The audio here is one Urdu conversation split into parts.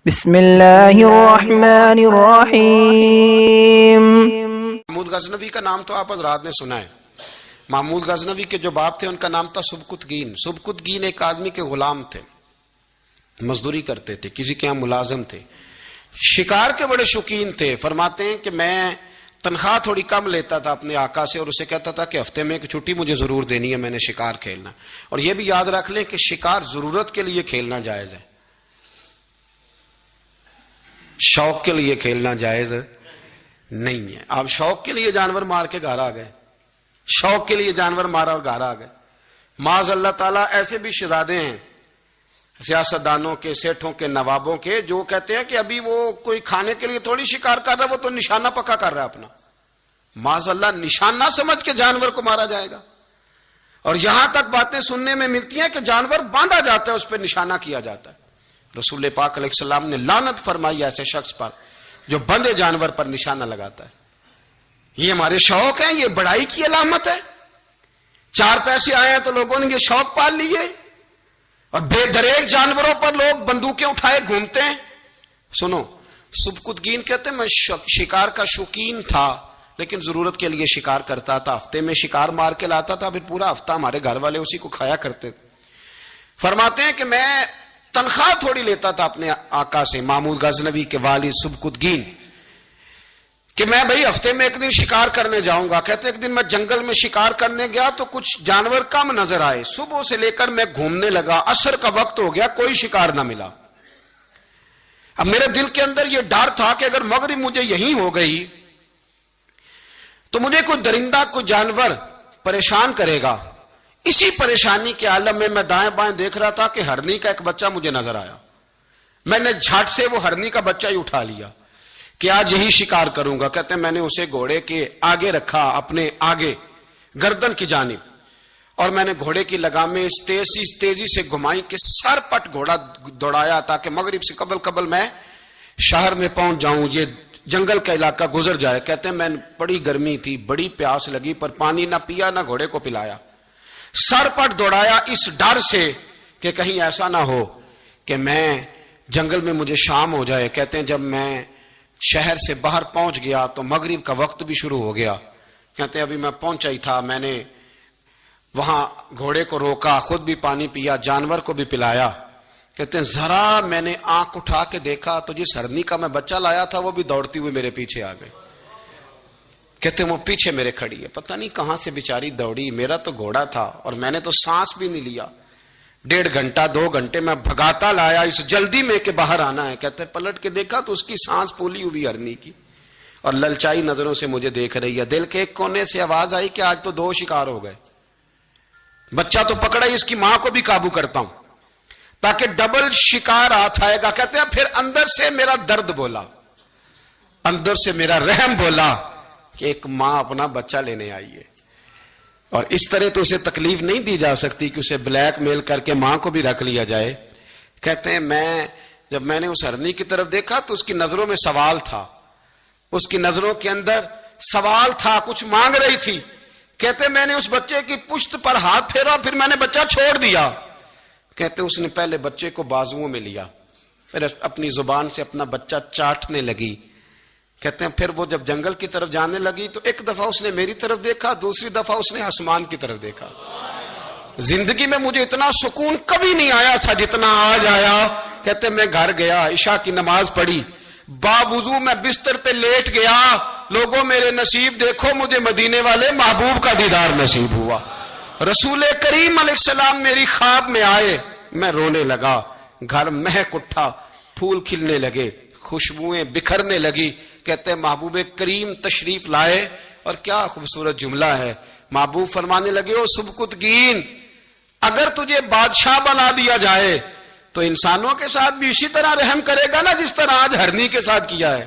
بسم اللہ الرحمن الرحیم۔ محمود غزنوی کا نام تو آپ حضرات نے سنا ہے۔ محمود غزنوی کے جو باپ تھے ان کا نام تھا سبکتگین۔ سبکتگین ایک آدمی کے غلام تھے، مزدوری کرتے تھے، کسی کے یہاں ملازم تھے، شکار کے بڑے شوقین تھے۔ فرماتے ہیں کہ میں تنخواہ تھوڑی کم لیتا تھا اپنے آقا سے اور اسے کہتا تھا کہ ہفتے میں ایک چھٹی مجھے ضرور دینی ہے، میں نے شکار کھیلنا۔ اور یہ بھی یاد رکھ لیں کہ شکار ضرورت کے لیے کھیلنا جائز ہے، شوق کے لیے کھیلنا جائز نہیں ہے۔ آپ شوق کے لیے جانور مار کے گھر آ گئے، شوق کے لیے جانور مارا اور گھر آ گئے۔ معاذ اللہ تعالیٰ ایسے بھی شہزادے ہیں سیاستدانوں کے، سیٹھوں کے، نوابوں کے، جو کہتے ہیں کہ ابھی وہ کوئی کھانے کے لیے تھوڑی شکار کر رہا ہے، وہ تو نشانہ پکا کر رہا ہے اپنا۔ معاذ اللہ نشانہ سمجھ کے جانور کو مارا جائے گا۔ اور یہاں تک باتیں سننے میں ملتی ہیں کہ جانور باندھا جاتا ہے، اس پہ نشانہ کیا جاتا ہے۔ رسول پاک علیہ السلام نے لعنت فرمائی ایسے شخص پر جو بندے جانور پر نشانہ لگاتا ہے۔ یہ ہمارے شوق ہیں، یہ بڑائی کی علامت ہے۔ چار پیسے آئے ہیں تو لوگوں نے یہ شوق پال لیے اور بے دریغ جانوروں پر لوگ بندوقیں اٹھائے گھومتے ہیں۔ سنو، سبکتگین کہتے ہیں میں شکار کا شوقین تھا لیکن ضرورت کے لیے شکار کرتا تھا، ہفتے میں شکار مار کے لاتا تھا، پھر پورا ہفتہ ہمارے گھر والے اسی کو کھایا کرتے تھے۔ فرماتے ہیں کہ میں تنخواہ تھوڑی لیتا تھا اپنے آقا سے، محمود غزنوی کے والد سبکتگین، کہ میں بھئی ہفتے میں ایک دن شکار کرنے جاؤں گا۔ کہتے ایک دن میں جنگل میں شکار کرنے گیا تو کچھ جانور کم نظر آئے، صبح سے لے کر میں گھومنے لگا، عصر کا وقت ہو گیا، کوئی شکار نہ ملا۔ اب میرے دل کے اندر یہ ڈر تھا کہ اگر مغرب مجھے یہیں ہو گئی تو مجھے کوئی درندہ، کوئی جانور پریشان کرے گا۔ اسی پریشانی کے عالم میں میں دائیں بائیں دیکھ رہا تھا کہ ہرنی کا ایک بچہ مجھے نظر آیا۔ میں نے جھٹ سے وہ ہرنی کا بچہ ہی اٹھا لیا کہ آج یہی شکار کروں گا۔ کہتے ہیں میں نے اسے گھوڑے کے آگے رکھا، اپنے آگے گردن کی جانب، اور میں نے گھوڑے کی لگامیں اس تیزی سے گھمائی کہ سر پٹ گھوڑا دوڑایا تاکہ مغرب سے قبل میں شہر میں پہنچ جاؤں، یہ جنگل کا علاقہ گزر جائے۔ کہتے ہیں میں بڑی گرمی تھی، بڑی پیاس لگی، پر پانی نہ پیا نہ گھوڑے کو پلایا، سر پٹ دوڑایا اس ڈر سے کہ کہیں ایسا نہ ہو کہ میں جنگل میں مجھے شام ہو جائے۔ کہتے ہیں جب میں شہر سے باہر پہنچ گیا تو مغرب کا وقت بھی شروع ہو گیا۔ کہتے ہیں ابھی میں پہنچا ہی تھا، میں نے وہاں گھوڑے کو روکا، خود بھی پانی پیا، جانور کو بھی پلایا۔ کہتے ہیں ذرا میں نے آنکھ اٹھا کے دیکھا تو جس ہرنی کا میں بچہ لایا تھا وہ بھی دوڑتی ہوئی میرے پیچھے آ گئی۔ کہتے ہیں وہ پیچھے میرے کھڑی ہے، پتہ نہیں کہاں سے بیچاری دوڑی، میرا تو گھوڑا تھا اور میں نے تو سانس بھی نہیں لیا۔ 1.5 گھنٹہ 2 گھنٹے میں بھگاتا لایا اس جلدی میں کہ باہر آنا ہے۔ کہتے ہیں پلٹ کے دیکھا تو اس کی سانس پھولی ہوئی ہرنی کی اور للچائی نظروں سے مجھے دیکھ رہی ہے۔ دل کے ایک کونے سے آواز آئی کہ آج تو 2 شکار ہو گئے، بچہ تو پکڑا ہی، اس کی ماں کو بھی قابو کرتا ہوں تاکہ ڈبل شکار ہاتھ آئے گا۔ کہتے ہیں پھر اندر سے میرا درد بولا، اندر سے میرا رحم بولا کہ ایک ماں اپنا بچہ لینے آئی ہے اور اس طرح تو اسے تکلیف نہیں دی جا سکتی کہ اسے بلیک میل کر کے ماں کو بھی رکھ لیا جائے۔ کہتے ہیں جب میں نے اس ہرنی کی طرف دیکھا تو اس کی نظروں میں سوال تھا، اس کی نظروں کے اندر سوال تھا، کچھ مانگ رہی تھی۔ کہتے ہیں میں نے اس بچے کی پشت پر ہاتھ پھیرا، پھر میں نے بچہ چھوڑ دیا۔ کہتے ہیں اس نے پہلے بچے کو بازوؤں میں لیا، پھر اپنی زبان سے اپنا بچہ چاٹنے لگی۔ کہتے ہیں پھر وہ جب جنگل کی طرف جانے لگی تو ایک دفعہ اس نے میری طرف دیکھا، دوسری دفعہ اس نے آسمان کی طرف دیکھا۔ زندگی میں مجھے اتنا سکون کبھی نہیں آیا تھا جتنا آج آیا۔ کہتے ہیں میں گھر گیا، عشاء کی نماز پڑھی، باوضو میں بستر پہ لیٹ گیا، لوگوں میرے نصیب دیکھو، مجھے مدینے والے محبوب کا دیدار نصیب ہوا۔ رسول کریم علیہ السلام میری خواب میں آئے، میں رونے لگا، گھر مہک اٹھا، پھول کھلنے لگے، خوشبوئیں بکھرنے لگی۔ کہتے ہیں محبوب کریم تشریف لائے اور کیا خوبصورت جملہ ہے، محبوب فرمانے لگے او سبکتگین، اگر تجھے بادشاہ بنا دیا جائے تو انسانوں کے ساتھ بھی اسی طرح رحم کرے گا نا جس طرح آج ہرنی کے ساتھ کیا ہے۔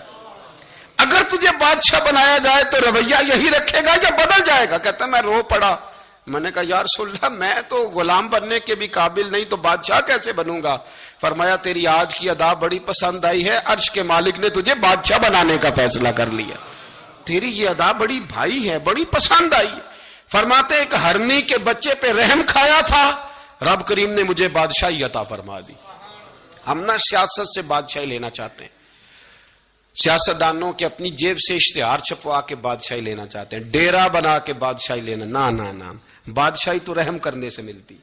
اگر تجھے بادشاہ بنایا جائے تو رویہ یہی رکھے گا یا بدل جائے گا؟ کہتا ہے میں رو پڑا، میں نے کہا یا رسول اللہ میں تو غلام بننے کے بھی قابل نہیں تو بادشاہ کیسے بنوں گا؟ فرمایا تیری آج کی ادا بڑی پسند آئی ہے، عرش کے مالک نے تجھے بادشاہ بنانے کا فیصلہ کر لیا، تیری یہ ادا بڑی بھائی ہے، بڑی پسند آئی ہے۔ فرماتے ایک ہرنی کے بچے پہ رحم کھایا تھا، رب کریم نے مجھے بادشاہی عطا فرما دی۔ ہم نہ سیاست سے بادشاہی لینا چاہتے ہیں، سیاستدانوں کے اپنی جیب سے اشتہار چھپوا کے بادشاہی لینا چاہتے ہیں، ڈیرا بنا کے بادشاہی لینا، نہ بادشاہی تو رحم کرنے سے ملتی،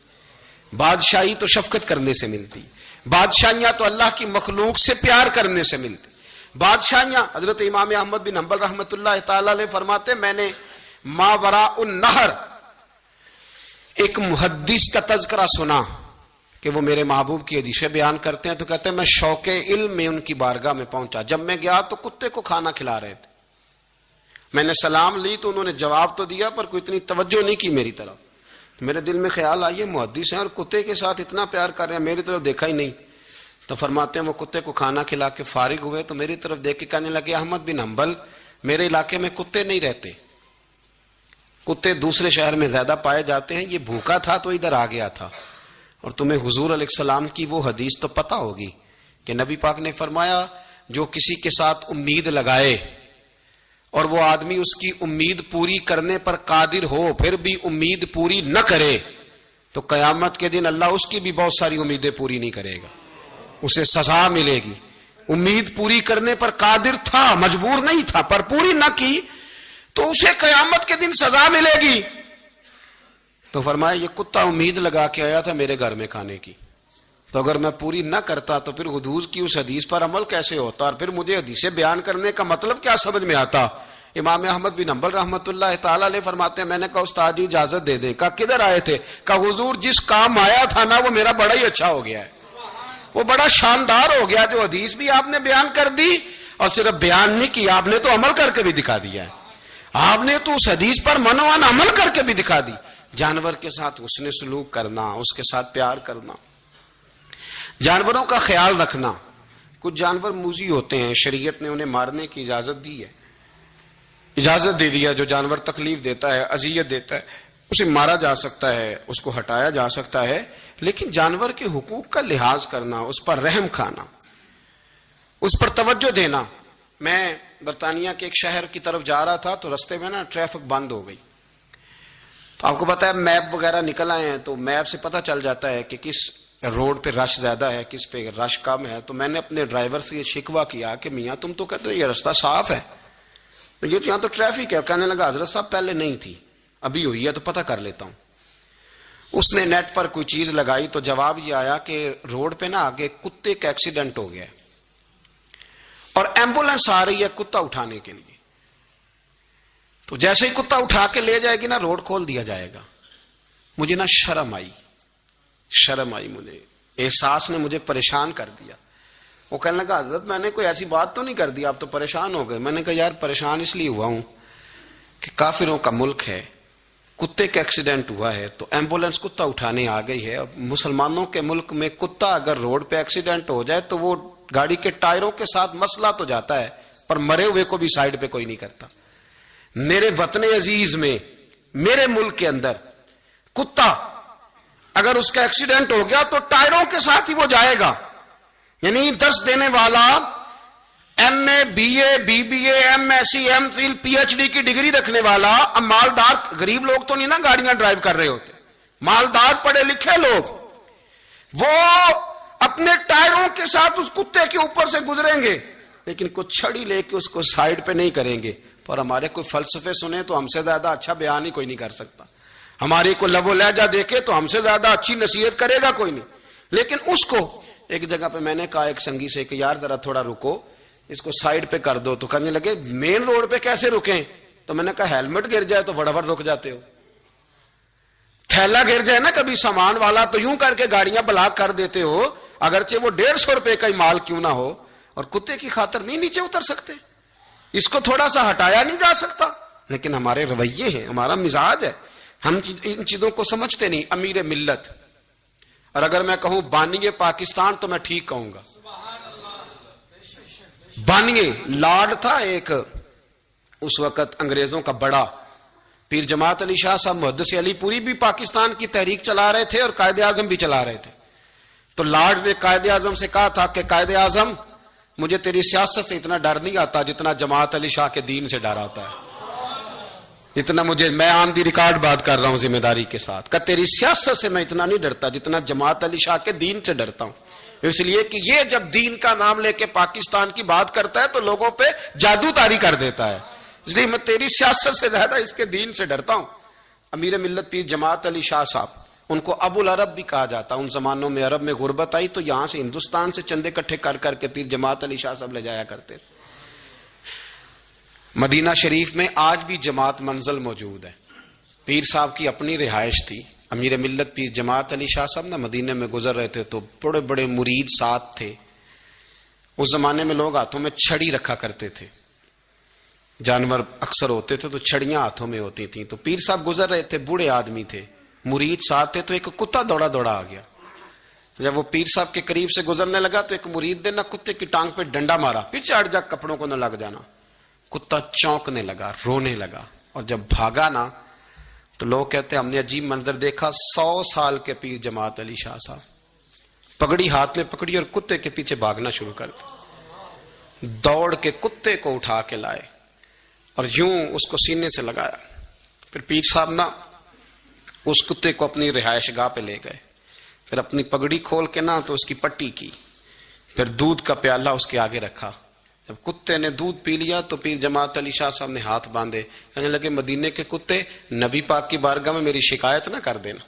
بادشاہی تو شفقت کرنے سے ملتی، بادشاہیاں تو اللہ کی مخلوق سے پیار کرنے سے ملتی۔ بادشاہیاں، حضرت امام احمد بن حنبل رحمۃ اللہ تعالی علیہ فرماتے، میں نے ما وراء النہر ایک محدث کا تذکرہ سنا کہ وہ میرے محبوب کی حدیثیں بیان کرتے ہیں، تو کہتے ہیں میں شوق علم میں ان کی بارگاہ میں پہنچا، جب میں گیا تو کتے کو کھانا کھلا رہے تھے، میں نے سلام لی تو انہوں نے جواب تو دیا پر کوئی اتنی توجہ نہیں کی میری طرف، میرے دل میں خیال آئیے محدث ہیں اور کتے کے ساتھ اتنا پیار کر رہے ہیں، میری طرف دیکھا ہی نہیں۔ تو فرماتے ہیں وہ کتے کو کھانا کھلا کے فارغ ہوئے تو میری طرف دیکھ کے کہنے لگے، احمد بن حنبل میرے علاقے میں کتے نہیں رہتے، کتے دوسرے شہر میں زیادہ پائے جاتے ہیں، یہ بھوکا تھا تو ادھر آ گیا تھا، اور تمہیں حضور علیہ السلام کی وہ حدیث تو پتہ ہوگی کہ نبی پاک نے فرمایا جو کسی کے ساتھ امید لگائے اور وہ آدمی اس کی امید پوری کرنے پر قادر ہو پھر بھی امید پوری نہ کرے تو قیامت کے دن اللہ اس کی بھی بہت ساری امیدیں پوری نہیں کرے گا، اسے سزا ملے گی۔ امید پوری کرنے پر قادر تھا، مجبور نہیں تھا، پر پوری نہ کی تو اسے قیامت کے دن سزا ملے گی۔ تو فرمایا یہ کتا امید لگا کے آیا تھا میرے گھر میں کھانے کی، تو اگر میں پوری نہ کرتا تو پھر حضور کی اس حدیث پر عمل کیسے ہوتا، اور پھر مجھے حدیثیں بیان کرنے کا مطلب کیا سمجھ میں آتا۔ امام احمد بن حنبل رحمۃ اللہ تعالی علیہ فرماتے ہیں میں نے کہا استاد جی اجازت دے دیں، کہا کدھر آئے تھے، کہا حضور جس کام آیا تھا نا وہ میرا بڑا ہی اچھا ہو گیا ہے، وہ بڑا شاندار ہو گیا، جو حدیث بھی آپ نے بیان کر دی اور صرف بیان نہیں کی، آپ نے تو عمل کر کے بھی دکھا دیا ہے، آپ نے تو اس حدیث پر منوان عمل کر کے بھی دکھا دی۔ جانور کے ساتھ حسن سلوک کرنا، اس کے ساتھ پیار کرنا، جانوروں کا خیال رکھنا۔ کچھ جانور موذی ہوتے ہیں، شریعت نے انہیں مارنے کی اجازت دی ہے، اجازت دے دیا، جو جانور تکلیف دیتا ہے، اذیت دیتا ہے اسے مارا جا سکتا ہے، اس کو ہٹایا جا سکتا ہے، لیکن جانور کے حقوق کا لحاظ کرنا، اس پر رحم کھانا، اس پر توجہ دینا۔ میں برطانیہ کے ایک شہر کی طرف جا رہا تھا تو رستے میں نا ٹریفک بند ہو گئی، تو آپ کو پتا ہے میپ وغیرہ نکل آئے ہیں تو میپ سے پتہ چل جاتا ہے کہ کس روڈ پہ رش زیادہ ہے، کس پہ رش کم ہے۔ تو میں نے اپنے ڈرائیور سے یہ شکوہ کیا کہ میاں تم تو کہتے ہو یہ رستہ صاف ہے، یہ یہاں تو ٹریفک ہے۔ کہنے لگا حضرت صاحب پہلے نہیں تھی، ابھی ہوئی ہے تو پتہ کر لیتا ہوں۔ اس نے نیٹ پر کوئی چیز لگائی تو جواب یہ آیا کہ روڈ پہ نا آگے کتے کا ایکسیڈنٹ ہو گیا ہے اور ایمبولینس آ رہی ہے کتا اٹھانے کے لیے، تو جیسے ہی کتا اٹھا کے لے جائے گی نا روڈ کھول دیا جائے گا۔ مجھے نا شرم آئی، مجھے احساس نے مجھے پریشان کر دیا۔ وہ کہنے لگا حضرت میں نے کوئی ایسی بات تو نہیں کر دی، آپ تو پریشان ہو گئے۔ میں نے کہا یار پریشان اس لیے ہوا ہوں کہ کافروں کا ملک ہے، کتے کا ایکسیڈنٹ ہوا ہے تو ایمبولینس کتا اٹھانے آ گئی ہے، اب مسلمانوں کے ملک میں کتا اگر روڈ پہ ایکسیڈنٹ ہو جائے تو وہ گاڑی کے ٹائروں کے ساتھ مسئلہ تو جاتا ہے پر مرے ہوئے کو بھی سائیڈ پہ کوئی نہیں کرتا۔ میرے وطن عزیز میں، میرے ملک کے اندر کتا اگر اس کا ایکسیڈنٹ ہو گیا تو ٹائروں کے ساتھ ہی وہ جائے گا، یعنی 10 دینے والا M A, B A, B B A, M S C, M Phil, P H D کی ڈگری رکھنے والا، اب مالدار غریب لوگ تو نہیں نا گاڑیاں ڈرائیو کر رہے ہوتے، مالدار پڑھے لکھے لوگ وہ اپنے ٹائروں کے ساتھ اس کتے کے اوپر سے گزریں گے لیکن کچھ چھڑی لے کے اس کو سائیڈ پہ نہیں کریں گے۔ پر ہمارے کوئی فلسفے سنے تو ہم سے زیادہ اچھا بیان ہی کوئی نہیں کر سکتا، ہماری کو لب و لہجہ دیکھے تو ہم سے زیادہ اچھی نصیحت کرے گا کوئی نہیں۔ لیکن اس کو ایک جگہ پہ میں نے کہا ایک سنگی سے کہ یار ذرا تھوڑا رکو، اس کو سائیڈ پہ کر دو، تو کہنے لگے مین روڈ پہ کیسے رکیں؟ تو میں نے کہا ہیلمٹ گر جائے تو فٹافٹ رک جاتے ہو، تھیلا گر جائے نا کبھی سامان والا تو یوں کر کے گاڑیاں بلاک کر دیتے ہو، اگرچہ وہ 150 روپے کا ہی مال کیوں نہ ہو، اور کتے کی خاطر نہیں نیچے اتر سکتے، اس کو تھوڑا سا ہٹایا نہیں جا سکتا۔ لیکن ہمارے رویے ہیں، ہمارا مزاج ہے، ہم ان چیزوں کو سمجھتے نہیں۔ امیر ملت، اور اگر میں کہوں بانی پاکستان تو میں ٹھیک کہوں گا، بانی لارڈ تھا ایک اس وقت انگریزوں کا بڑا، پیر جماعت علی شاہ صاحب محدث علی پوری بھی پاکستان کی تحریک چلا رہے تھے اور قائد اعظم بھی چلا رہے تھے۔ تو لارڈ نے قائد اعظم سے کہا تھا کہ قائد اعظم مجھے تیری سیاست سے اتنا ڈر نہیں آتا جتنا جماعت علی شاہ کے دین سے ڈر آتا ہے، اتنا مجھے، میں آن دی ریکارڈ بات کر رہا ہوں ذمہ داری کے ساتھ، کہ تیری سیاست سے میں اتنا نہیں ڈرتا جتنا جماعت علی شاہ کے دین سے ڈرتا ہوں۔ اس لیے کہ یہ جب دین کا نام لے کے پاکستان کی بات کرتا ہے تو لوگوں پہ جادو طاری کر دیتا ہے. اس لیے میں تیری سیاست سے زیادہ اس کے دین سے ڈرتا ہوں. امیر ملت پیر جماعت علی شاہ صاحب، ان کو ابو العرب بھی کہا جاتا. ان زمانوں میں عرب میں غربت آئی تو یہاں سے ہندوستان سے چندے اکٹھے کر کر کے پیر جماعت علی شاہ صاحب لے جایا کرتے تھے. مدینہ شریف میں آج بھی جماعت منزل موجود ہے. پیر صاحب کی اپنی رہائش تھی. امیر ملت پیر جماعت علی شاہ صاحب نا مدینے میں گزر رہے تھے تو بڑے بڑے مرید ساتھ تھے. اس زمانے میں لوگ ہاتھوں میں چھڑی رکھا کرتے تھے، جانور اکثر ہوتے تھے تو چھڑیاں ہاتھوں میں ہوتی تھیں. تو پیر صاحب گزر رہے تھے، بوڑھے آدمی تھے، مرید ساتھ تھے. تو ایک کتا دوڑا دوڑا آ گیا. جب وہ پیر صاحب کے قریب سے گزرنے لگا تو ایک مرید نے نہ کتے کی ٹانگ پہ ڈنڈا مارا، پیچھے ہٹ جا، کپڑوں کو نہ لگ جانا. کتا چونکنے لگا، رونے لگا، اور جب بھاگا نا تو لوگ کہتے ہم نے عجیب منظر دیکھا. 100 سال کے پیر جماعت علی شاہ صاحب پگڑی ہاتھ میں پکڑی اور کتے کے پیچھے بھاگنا شروع کر دیا. دوڑ کے کتے کو اٹھا کے لائے اور یوں اس کو سینے سے لگایا. پھر پیر صاحب نا اس کتے کو اپنی رہائش گاہ پہ لے گئے. پھر اپنی پگڑی کھول کے نا تو اس کی پٹی کی. پھر دودھ کا پیالہ اس کے آگے رکھا. جب کتے نے دودھ پی لیا تو پیر جماعت علی شاہ صاحب نے ہاتھ باندھے، کہنے لگے مدینے کے کتے، نبی پاک کی بارگاہ میں میری شکایت نہ کر دینا،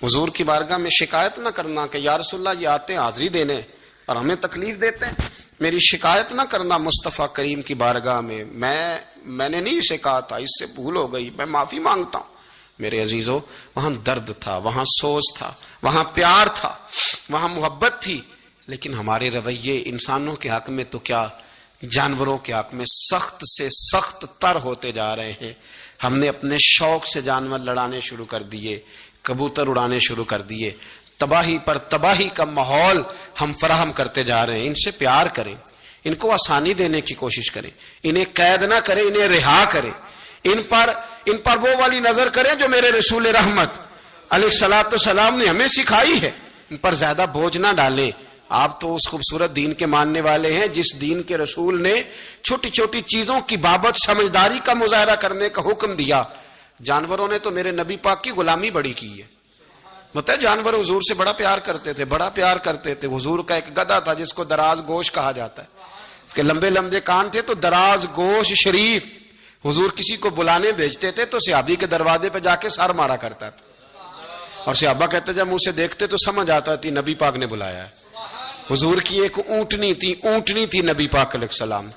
حضور کی بارگاہ میں شکایت نہ کرنا کہ یا رسول اللہ یہ آتے ہیں حاضری دینے اور ہمیں تکلیف دیتے ہیں. میری شکایت نہ کرنا مصطفیٰ کریم کی بارگاہ میں. میں نے نہیں اسے کہا تھا، اس سے بھول ہو گئی، میں معافی مانگتا ہوں. میرے عزیزو، وہاں درد تھا، وہاں سوز تھا، وہاں پیار تھا، وہاں محبت تھی. لیکن ہمارے رویے انسانوں کے حق میں تو کیا، جانوروں کے حق میں سخت سے سخت تر ہوتے جا رہے ہیں. ہم نے اپنے شوق سے جانور لڑانے شروع کر دیے، کبوتر اڑانے شروع کر دیے. تباہی پر تباہی کا ماحول ہم فراہم کرتے جا رہے ہیں. ان سے پیار کریں، ان کو آسانی دینے کی کوشش کریں، انہیں قید نہ کریں، انہیں رہا کریں. ان پر وہ والی نظر کریں جو میرے رسول رحمت علیہ الصلوۃ والسلام نے ہمیں سکھائی ہے. ان پر زیادہ بوجھ نہ ڈالیں. آپ تو اس خوبصورت دین کے ماننے والے ہیں جس دین کے رسول نے چھوٹی چھوٹی چیزوں کی بابت سمجھداری کا مظاہرہ کرنے کا حکم دیا. جانوروں نے تو میرے نبی پاک کی غلامی بڑی کی ہے. مطلب جانور حضور سے بڑا پیار کرتے تھے، بڑا پیار کرتے تھے. حضور کا ایک گدھا تھا جس کو دراز گوش کہا جاتا ہے. اس کے لمبے لمبے کان تھے تو دراز گوش شریف. حضور کسی کو بلانے بھیجتے تھے تو صحابی کے دروازے پہ جا کے سر مارا کرتا تھا، اور صحابہ کہتے جب منہ سے دیکھتے تو سمجھ آتا تھی نبی پاک نے بلایا ہے. حضور کی ایک اونٹنی تھی نبی پاک علیہ السلام.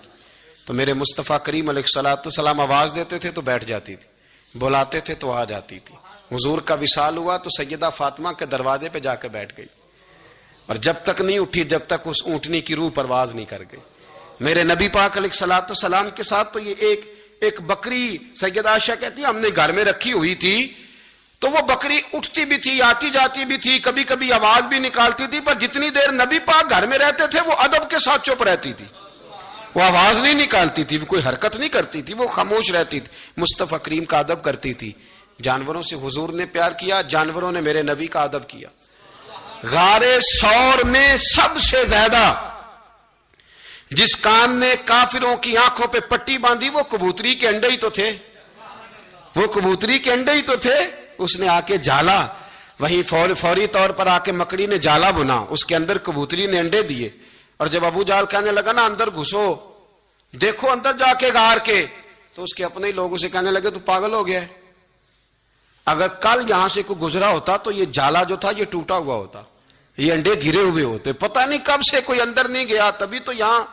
تو میرے مصطفیٰ کریم علیہ الصلوۃ والسلام آواز دیتے تھے تو بیٹھ جاتی تھی، بلاتے تھے تو آ جاتی تھی. حضور کا وصال ہوا تو سیدہ فاطمہ کے دروازے پہ جا کے بیٹھ گئی، اور جب تک نہیں اٹھی جب تک اس اونٹنی کی روح پرواز نہیں کر گئی. میرے نبی پاک علیہ الصلوۃ والسلام کے ساتھ تو یہ ایک بکری سیدہ عائشہ کہتی ہے ہم نے گھر میں رکھی ہوئی تھی، تو وہ بکری اٹھتی بھی تھی، آتی جاتی بھی تھی، کبھی کبھی آواز بھی نکالتی تھی، پر جتنی دیر نبی پاک گھر میں رہتے تھے وہ ادب کے ساتھ چپ رہتی تھی. وہ آواز نہیں نکالتی تھی، کوئی حرکت نہیں کرتی تھی، وہ خاموش رہتی تھی. مصطفیٰ کریم کا ادب کرتی تھی. جانوروں سے حضور نے پیار کیا، جانوروں نے میرے نبی کا ادب کیا. غار ثور میں سب سے زیادہ جس کان نے کافروں کی آنکھوں پہ پٹی باندھی وہ کبوتری کے انڈے ہی تو تھے، وہ کبوتری کے انڈے ہی تو تھے. اس نے آ کے جالا، وہیں فوری طور پر آ کے مکڑی نے جالا بنا، اس کے اندر کبوتری نے انڈے دیے. اور جب ابو جہل کہنے لگا نا اندر گھسو، دیکھو اندر جا کے غار کے، تو اس کے اپنے ہی لوگ اسے کہنے لگے تو پاگل ہو گیا ہے. اگر کل یہاں سے کوئی گزرا ہوتا تو یہ جالا جو تھا یہ ٹوٹا ہوا ہوتا، یہ انڈے گرے ہوئے ہوتے. پتہ نہیں کب سے کوئی اندر نہیں گیا، تبھی تو یہاں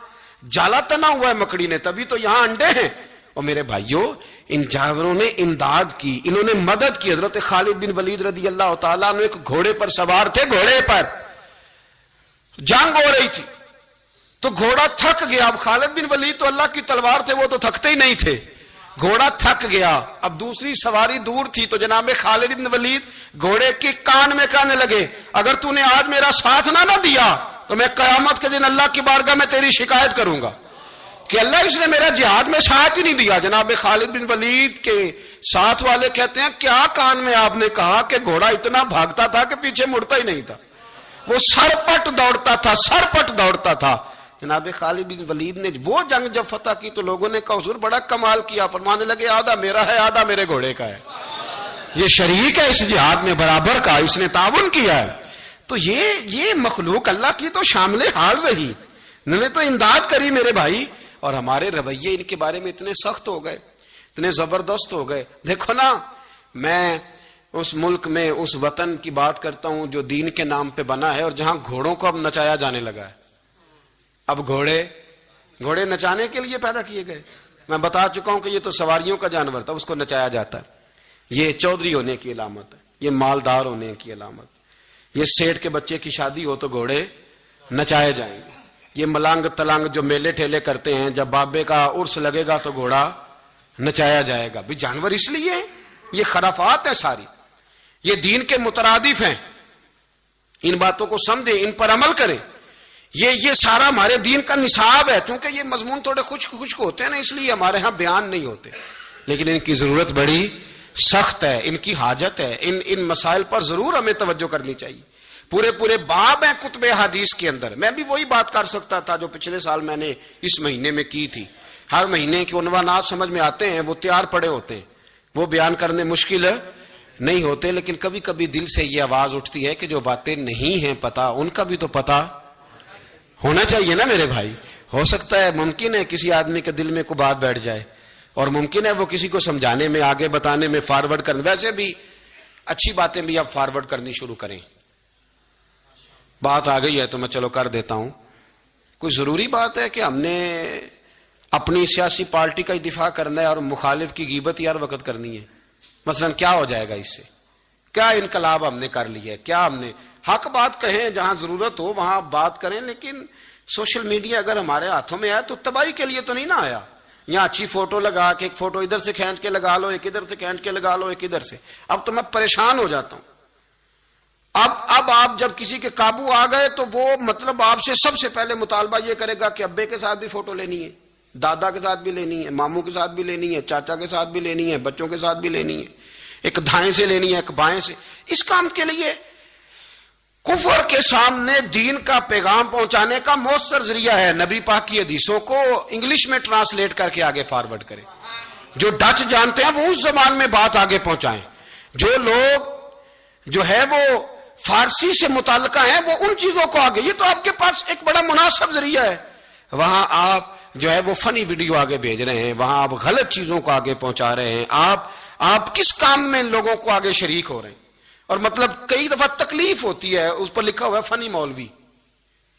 جالا تنا ہوا ہے مکڑی نے، تبھی تو یہاں انڈے ہیں. اور میرے بھائیوں، ان جانوروں نے امداد کی، انہوں نے مدد کی. حضرت خالد بن ولید رضی اللہ تعالیٰ عنہ ایک گھوڑے پر سوار تھے، گھوڑے پر جنگ ہو رہی تھی تو گھوڑا تھک گیا. اب خالد بن ولید تو اللہ کی تلوار تھے، وہ تو تھکتے ہی نہیں تھے. گھوڑا تھک گیا، اب دوسری سواری دور تھی تو جناب خالد بن ولید گھوڑے کے کان میں کہنے لگے اگر تو نے آج میرا ساتھ نہ دیا تو میں قیامت کے دن اللہ کی بارگاہ میں تیری شکایت کروں گا کہ اللہ اس نے میرا جہاد میں ساتھ ہی نہیں دیا. جناب خالد بن ولید کے ساتھ والے کہتے ہیں کیا کان میں آپ نے کہا کہ گھوڑا اتنا بھاگتا تھا کہ پیچھے مڑتا ہی نہیں تھا، وہ سرپٹ دوڑتا تھا. جناب خالد بن ولید نے وہ جنگ جب فتح کی تو لوگوں نے کہا حضور بڑا کمال کیا. فرمانے لگے آدھا میرا ہے آدھا میرے گھوڑے کا ہے، یہ شریک ہے اس جہاد میں برابر کا، اس نے تعاون کیا ہے. تو تو یہ مخلوق اللہ کی تو شامل حال رہی، انہوں نے تو امداد کری میرے بھائی، اور ہمارے رویے ان کے بارے میں اتنے سخت ہو گئے، اتنے زبردست ہو گئے. دیکھو نا، میں اس ملک میں اس وطن کی بات کرتا ہوں جو دین کے نام پہ بنا ہے، اور جہاں گھوڑوں کو اب نچایا جانے لگا ہے. اب گھوڑے نچانے کے لیے پیدا کیے گئے. میں بتا چکا ہوں کہ یہ تو سواریوں کا جانور تھا، اس کو نچایا جاتا ہے. یہ چودھری ہونے کی علامت ہے، یہ مالدار ہونے کی علامت. یہ سیٹ کے بچے کی شادی ہو تو گھوڑے نچائے جائیں گے. یہ ملانگ تلانگ جو میلے ٹھیلے کرتے ہیں، جب بابے کا عرس لگے گا تو گھوڑا نچایا جائے گا. بھی جانور اس لیے ہیں، یہ خرافات ہے ساری، یہ دین کے مترادف ہیں. ان باتوں کو سمجھیں، ان پر عمل کریں. یہ سارا ہمارے دین کا نصاب ہے. کیونکہ یہ مضمون تھوڑے خشک ہوتے ہیں نا، اس لیے ہمارے ہاں بیان نہیں ہوتے، لیکن ان کی ضرورت بڑی سخت ہے، ان کی حاجت ہے. ان مسائل پر ضرور ہمیں توجہ کرنی چاہیے. پورے باب ہیں کتب حدیث کے اندر. میں بھی وہی بات کر سکتا تھا جو پچھلے سال میں نے اس مہینے میں کی تھی. ہر مہینے کے عنوانات سمجھ میں آتے ہیں، وہ تیار پڑے ہوتے ہیں، وہ بیان کرنے مشکل نہیں ہوتے. لیکن کبھی کبھی دل سے یہ آواز اٹھتی ہے کہ جو باتیں نہیں ہیں پتہ، ان کا بھی تو پتہ ہونا چاہیے نا میرے بھائی. ہو سکتا ہے، ممکن ہے کسی آدمی کے دل میں کوئی بات بیٹھ جائے، اور ممکن ہے وہ کسی کو سمجھانے میں، آگے بتانے میں، فارورڈ کرنے. ویسے بھی اچھی باتیں بھی اب فارورڈ کرنی شروع کریں. بات آ گئی ہے تو میں چلو کر دیتا ہوں. کوئی ضروری بات ہے کہ ہم نے اپنی سیاسی پارٹی کا ہی دفاع کرنا ہے اور مخالف کی غیبت ہی ہر وقت کرنی ہے؟ مثلا کیا ہو جائے گا اس سے؟ کیا انقلاب ہم نے کر لیا ہے؟ کیا ہم نے حق بات کہیں، جہاں ضرورت ہو وہاں بات کریں. لیکن سوشل میڈیا اگر ہمارے ہاتھوں میں آیا تو تباہی کے لیے تو نہیں نہ آیا. یہاں اچھی فوٹو لگا کے، ایک فوٹو ادھر سے کھینچ کے لگا لو، ایک ادھر سے کھینچ کے لگا لو، ایک ادھر سے. اب تو میں پریشان ہو جاتا ہوں. اب آپ جب کسی کے قابو آ گئے تو وہ مطلب آپ سے سب سے پہلے مطالبہ یہ کرے گا کہ ابے کے ساتھ بھی فوٹو لینی ہے، دادا کے ساتھ بھی لینی ہے، ماموں کے ساتھ بھی لینی ہے، چاچا کے ساتھ بھی لینی ہے، بچوں کے ساتھ بھی لینی ہے، ایک دائیں سے لینی ہے، ایک بائیں سے. اس کام کے لیے کفر کے سامنے دین کا پیغام پہنچانے کا مؤثر ذریعہ ہے نبی پاک کی حدیثوں کو انگلش میں ٹرانسلیٹ کر کے آگے فارورڈ کریں. جو ڈچ جانتے ہیں وہ اس زبان میں بات آگے پہنچائیں. جو لوگ جو ہے وہ فارسی سے متعلقہ ہیں وہ ان چیزوں کو آگے. یہ تو آپ کے پاس ایک بڑا مناسب ذریعہ ہے. وہاں آپ جو ہے وہ فنی ویڈیو آگے بھیج رہے ہیں، وہاں آپ غلط چیزوں کو آگے پہنچا رہے ہیں. آپ کس کام میں لوگوں کو آگے شریک ہو رہے ہیں؟ اور مطلب کئی دفعہ تکلیف ہوتی ہے، اس پر لکھا ہوا ہے فنی مولوی،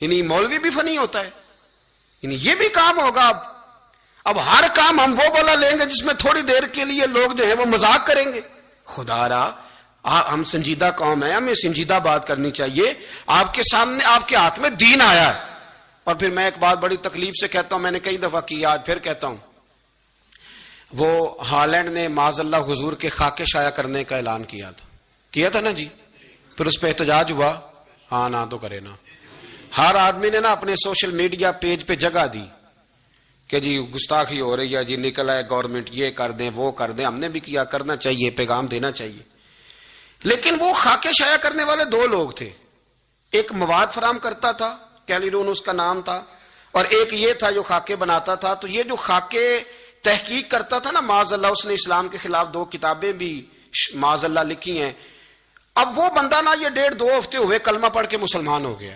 یعنی مولوی بھی فنی ہوتا ہے، یعنی یہ بھی کام ہوگا. اب ہر کام ہم وہ والا لیں گے جس میں تھوڑی دیر کے لیے لوگ جو ہے وہ مذاق کریں گے. خدا را، ہم سنجیدہ قوم ہے، ہمیں سنجیدہ بات کرنی چاہیے. آپ کے سامنے، آپ کے ہاتھ میں دین آیا ہے. اور پھر میں ایک بات بڑی تکلیف سے کہتا ہوں، میں نے کئی دفعہ کی، آج پھر کہتا ہوں. وہ ہالینڈ نے معاذ اللہ حضور کے خاکے شائع کرنے کا اعلان کیا تھا نا جی. پھر اس پہ احتجاج ہوا. ہاں نہ تو کرے نا. ہر آدمی نے نا اپنے سوشل میڈیا پیج پہ جگہ دی کہ جی گستاخی ہو رہی ہے، جی نکل آئے گورنمنٹ، یہ کر دیں وہ کر دیں. ہم نے بھی کیا، کرنا چاہیے، پیغام دینا چاہیے. لیکن وہ خاکے شائع کرنے والے دو لوگ تھے. ایک مواد فراہم کرتا تھا، کیلیڈون اس کا نام تھا، اور ایک یہ تھا جو خاکے بناتا تھا. تو یہ جو خاکے تحقیق کرتا تھا نا، معاذ اللہ اس نے اسلام کے خلاف 2 کتابیں بھی معاذ اللہ لکھی ہیں. اب وہ بندہ نا یہ 1.5-2 ہفتے ہوئے کلمہ پڑھ کے مسلمان ہو گیا،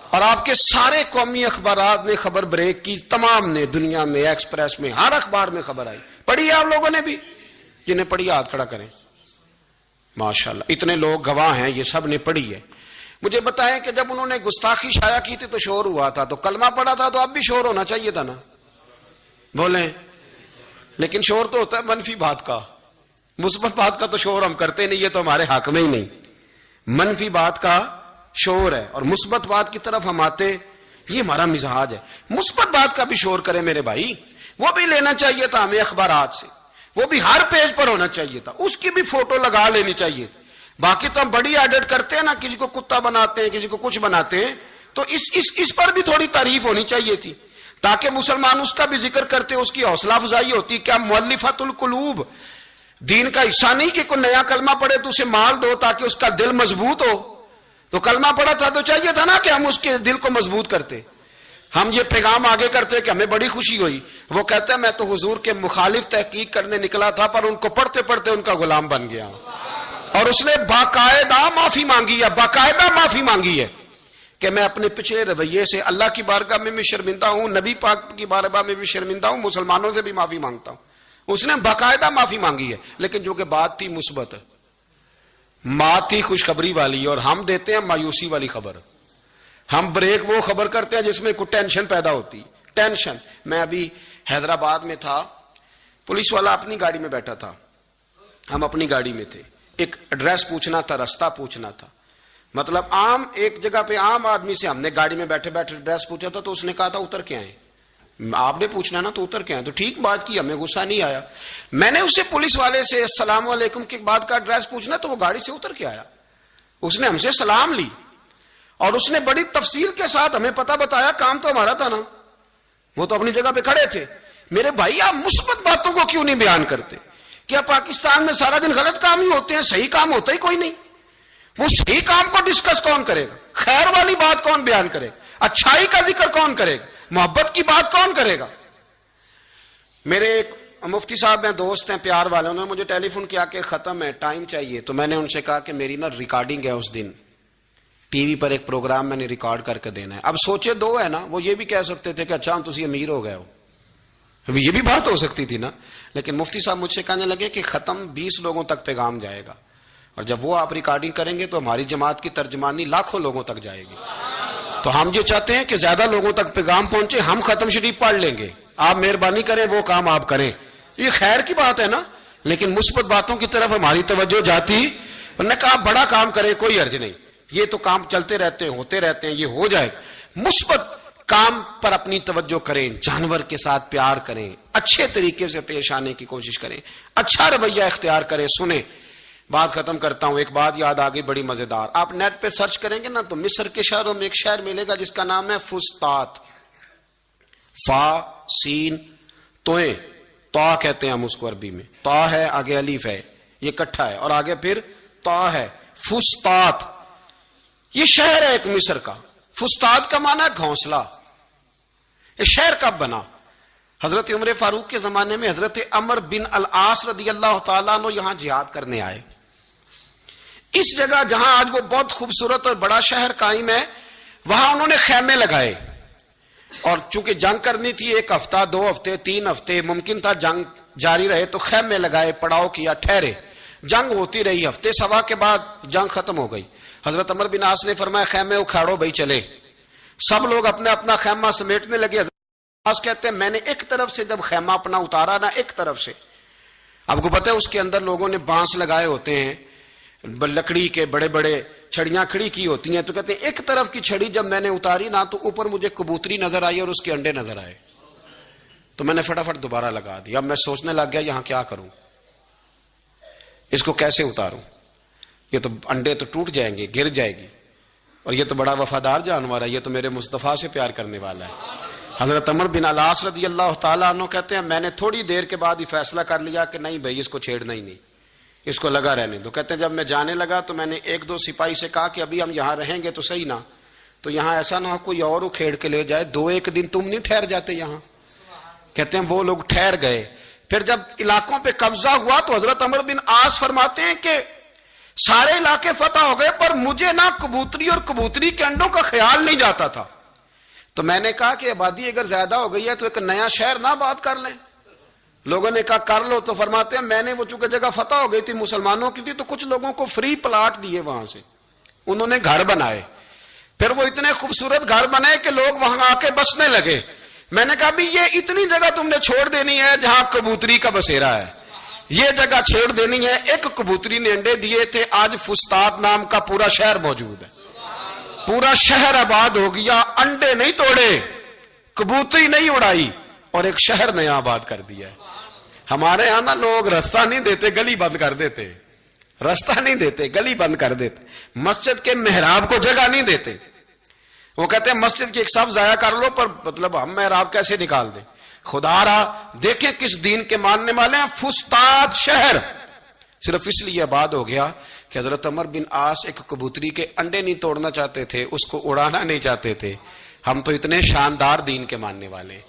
اور آپ کے سارے قومی اخبارات نے خبر بریک کی، تمام نے، دنیا میں، ایکسپریس میں، ہر اخبار میں خبر آئی. پڑھی ہے آپ لوگوں نے بھی؟ جنہیں پڑھی ہاتھ کھڑا کریں. ماشاءاللہ اتنے لوگ گواہ ہیں، یہ سب نے پڑھی ہے. مجھے بتائیں کہ جب انہوں نے گستاخی شائع کی تھی تو شور ہوا تھا، تو کلمہ پڑھا تھا تو اب بھی شور ہونا چاہیے تھا نا، بولیں. لیکن شور تو ہوتا ہے منفی بات کا، مثبت بات کا تو شور ہم کرتے نہیں، یہ تو ہمارے حق میں ہی نہیں. منفی بات کا شور ہے، اور مثبت بات کی طرف ہم آتے، یہ ہمارا مزاج ہے. مثبت بات کا بھی شور کرے میرے بھائی، وہ بھی لینا چاہیے تھا ہمیں اخبارات سے، وہ بھی ہر پیج پر ہونا چاہیے تھا، اس کی بھی فوٹو لگا لینی چاہیے. باقی تو ہم بڑی ایڈٹ کرتے ہیں نا، کسی کو کتا بناتے ہیں، کسی کو کچھ بناتے ہیں. تو اس پر بھی تھوڑی تعریف ہونی چاہیے تھی، تاکہ مسلمان اس کا بھی ذکر کرتے، اس کی حوصلہ افزائی ہوتی. کیا مؤلفۃ القلوب دین کا حصہ نہیں کہ کوئی نیا کلمہ پڑھے تو اسے مال دو تاکہ اس کا دل مضبوط ہو؟ تو کلمہ پڑھا تھا تو چاہیے تھا نا کہ ہم اس کے دل کو مضبوط کرتے. ہم یہ پیغام آگے کرتے کہ ہمیں بڑی خوشی ہوئی. وہ کہتے ہیں میں تو حضور کے مخالف تحقیق کرنے نکلا تھا، پر ان کو پڑھتے پڑھتے ان کا غلام بن گیا. اور اس نے باقاعدہ معافی مانگی ہے، باقاعدہ معافی مانگی ہے کہ میں اپنے پچھلے رویے سے اللہ کی بارگاہ میں بھی شرمندہ ہوں، نبی پاک کی بارگاہ میں بھی شرمندہ ہوں، مسلمانوں سے بھی معافی مانگتا ہوں. اس نے باقاعدہ معافی مانگی ہے. لیکن جو کہ بات تھی مثبت، بات تھی خوشخبری والی، اور ہم دیتے ہیں مایوسی والی خبر. ہم بریک وہ خبر کرتے ہیں جس میں کوئی ٹینشن پیدا ہوتی. ٹینشن. میں ابھی حیدرآباد میں تھا، پولیس والا اپنی گاڑی میں بیٹھا تھا، ہم اپنی گاڑی میں تھے. ایک ایڈریس پوچھنا تھا، رستہ پوچھنا تھا. مطلب عام ایک جگہ پہ عام آدمی سے ہم نے گاڑی میں بیٹھے بیٹھے ایڈریس پوچھا تھا، تو اس نے کہا تھا اتر کے آئیں. آپ نے پوچھنا نا تو اتر کے آئیں. تو ٹھیک بات کی، ہمیں غصہ نہیں آیا. میں نے اسے پولیس والے سے السلام علیکم کے بعد کا ایڈریس پوچھنا، تو وہ گاڑی سے اتر کے آیا. اس نے ہم سے سلام لی اور اس نے بڑی تفصیل کے ساتھ ہمیں پتہ بتایا. کام تو ہمارا تھا نا، وہ تو اپنی جگہ پہ کھڑے تھے. میرے بھائی آپ مثبت باتوں کو کیوں نہیں بیان کرتے؟ کیا پاکستان میں سارا دن غلط کام ہی ہوتے ہیں، صحیح کام ہوتا ہی کوئی نہیں؟ وہ صحیح کام کو ڈسکس کون کرے گا؟ خیر والی بات کون بیان کرے گا؟ اچھائی کا ذکر کون کرے گا؟ محبت کی بات کون کرے گا؟ میرے ایک مفتی صاحب ہیں، دوست ہیں، پیار والے، انہوں نے مجھے ٹیلی فون کیا کہ ختم ہے، ٹائم چاہیے. تو میں نے ان سے کہا کہ میری نا ریکارڈنگ ہے، اس دن ٹی وی پر ایک پروگرام میں نے ریکارڈ کر کے دینا ہے. اب سوچے دو ہے نا، وہ یہ بھی کہہ سکتے تھے کہ اچھا تسی امیر ہو گئے ہو، یہ بھی بات ہو سکتی تھی نا. لیکن مفتی صاحب مجھ سے کہنے لگے کہ ختم 20 لوگوں تک پیغام جائے گا، اور جب وہ آپ ریکارڈنگ کریں گے تو ہماری جماعت کی ترجمانی لاکھوں لوگوں تک جائے گی. تو ہم جو چاہتے ہیں کہ زیادہ لوگوں تک پیغام پہنچے، ہم ختم شریف پڑھ لیں گے، آپ مہربانی کریں وہ کام آپ کریں. یہ خیر کی بات ہے نا. لیکن مثبت باتوں کی طرف ہماری توجہ جاتی. انہوں نے کہا بڑا کام کرے، کوئی حرج نہیں، یہ تو کام چلتے رہتے ہیں، ہوتے رہتے ہیں، یہ ہو جائے. مثبت کام پر اپنی توجہ کریں، جانور کے ساتھ پیار کریں، اچھے طریقے سے پیش آنے کی کوشش کریں، اچھا رویہ اختیار کریں. سنیں، بات ختم کرتا ہوں. ایک بات یاد آ گئی بڑی مزیدار. آپ نیٹ پہ سرچ کریں گے نا تو مصر کے شہروں میں ایک شہر ملے گا جس کا نام ہے فسطاط. فا سین توئیں، تا کہتے ہیں ہم اس کو عربی میں. تا ہے، آگے الف ہے، یہ کٹھا ہے، اور آگے پھر تا ہے. فسطاط یہ شہر ہے ایک مصر کا. فسطاط کا معنی ہے گھونسلہ. یہ شہر کب بنا؟ حضرت عمر فاروق کے زمانے میں حضرت عمر بن العاص رضی اللہ تعالیٰ عنہ یہاں جہاد کرنے آئے. اس جگہ جہاں آج وہ بہت خوبصورت اور بڑا شہر قائم ہے، وہاں انہوں نے خیمے لگائے. اور چونکہ جنگ کرنی تھی، 1 ہفتہ 2 ہفتے 3 ہفتے ممکن تھا جنگ جاری رہے، تو خیمے لگائے، پڑاؤ کیا، ٹھہرے. جنگ ہوتی رہی، ہفتے سوا کے بعد جنگ ختم ہو گئی. حضرت عمر بن عاص نے فرمایا خیمے اکھاڑو بھائی چلے. سب لوگ اپنا اپنا خیمہ سمیٹنے لگے. عاص کہتے ہیں میں نے ایک طرف سے جب خیمہ اپنا اتارا نا، ایک طرف سے، آپ کو پتہ ہے اس کے اندر لوگوں نے بانس لگائے ہوتے ہیں، لکڑی کے بڑے بڑے چھڑیاں کھڑی کی ہوتی ہیں. تو کہتے ہیں ایک طرف کی چھڑی جب میں نے اتاری نا تو اوپر مجھے کبوتری نظر آئی اور اس کے انڈے نظر آئے. تو میں نے فٹافٹ دوبارہ لگا دی. اب میں سوچنے لگ گیا یہاں کیا کروں، اس کو کیسے اتاروں، یہ تو انڈے تو ٹوٹ جائیں گے، گر جائے گی، اور یہ تو بڑا وفادار جانور ہے، یہ تو میرے مصطفیٰ سے پیار کرنے والا ہے. حضرت عمر بن العاص رضی اللہ تعالیٰ عنہ کہتے ہیں میں نے تھوڑی دیر کے بعد ہی فیصلہ کر لیا کہ نہیں بھائی اس کو چھیڑنا ہی نہیں، اس کو لگا رہنے دو. کہتے ہیں جب میں جانے لگا تو میں نے 1-2 سپاہی سے کہا کہ ابھی ہم یہاں رہیں گے تو صحیح نا، تو یہاں ایسا نہ ہو کوئی اور اکھیڑ کے لے جائے، 2-1 دن تم نہیں ٹھہر جاتے یہاں. کہتے ہیں وہ لوگ ٹھہر گئے. پھر جب علاقوں پہ قبضہ ہوا تو حضرت عمر بن عاص فرماتے ہیں کہ سارے علاقے فتح ہو گئے، پر مجھے نہ کبوتری اور کبوتری کے انڈوں کا خیال نہیں جاتا تھا. تو میں نے کہا کہ آبادی اگر زیادہ ہو گئی ہے تو ایک نیا شہر نہ بات کر لیں. لوگوں نے کہا کر لو. تو فرماتے ہیں میں نے وہ چونکہ جگہ فتح ہو گئی تھی، مسلمانوں کی تھی، تو کچھ لوگوں کو فری پلاٹ دیے، وہاں سے انہوں نے گھر بنائے. پھر وہ اتنے خوبصورت گھر بنے کہ لوگ وہاں آ کے بسنے لگے. میں نے کہا بھی یہ اتنی جگہ تم نے چھوڑ دینی ہے جہاں کبوتری کا بسیرا ہے، یہ جگہ چھوڑ دینی ہے. ایک کبوتری نے انڈے دیے تھے، آج فسطاط نام کا پورا شہر موجود ہے، پورا شہر آباد ہو گیا. انڈے نہیں توڑے، کبوتری نہیں اڑائی، اور ایک شہر نیا آباد کر دیا ہے. ہمارے یہاں نا لوگ رستہ نہیں دیتے، گلی بند کر دیتے. رستہ نہیں دیتے، گلی بند کر دیتے. مسجد کے محراب کو جگہ نہیں دیتے. وہ کہتے ہیں مسجد کی ایک صف ضائع کر لو، پر مطلب ہم محراب کیسے نکال دیں. خدا را دیکھیں کس دین کے ماننے والے ہیں. فسطاط شہر صرف اس لیے آباد ہو گیا کہ حضرت عمر بن عاص ایک کبوتری کے انڈے نہیں توڑنا چاہتے تھے، اس کو اڑانا نہیں چاہتے تھے. ہم تو اتنے شاندار دین کے ماننے والے،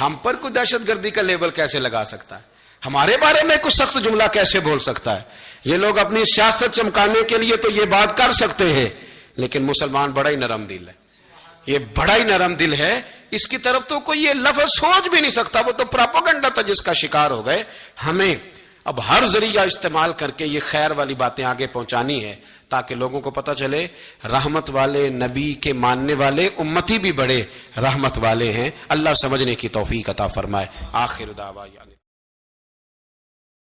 ہم پر کوئی دہشت گردی کا لیبل کیسے لگا سکتا ہے؟ ہمارے بارے میں کچھ سخت جملہ کیسے بول سکتا ہے؟ یہ لوگ اپنی سیاست چمکانے کے لیے تو یہ بات کر سکتے ہیں، لیکن مسلمان بڑا ہی نرم دل ہے، یہ بڑا ہی نرم دل ہے، اس کی طرف تو کوئی یہ لفظ سوچ بھی نہیں سکتا، وہ تو پراپیگنڈا تھا جس کا شکار ہو گئے۔ ہمیں اب ہر ذریعہ استعمال کر کے یہ خیر والی باتیں آگے پہنچانی ہے تاکہ لوگوں کو پتہ چلے رحمت والے نبی کے ماننے والے امتی بھی بڑے رحمت والے ہیں۔ اللہ سمجھنے کی توفیق عطا فرمائے۔ آخر دعوانا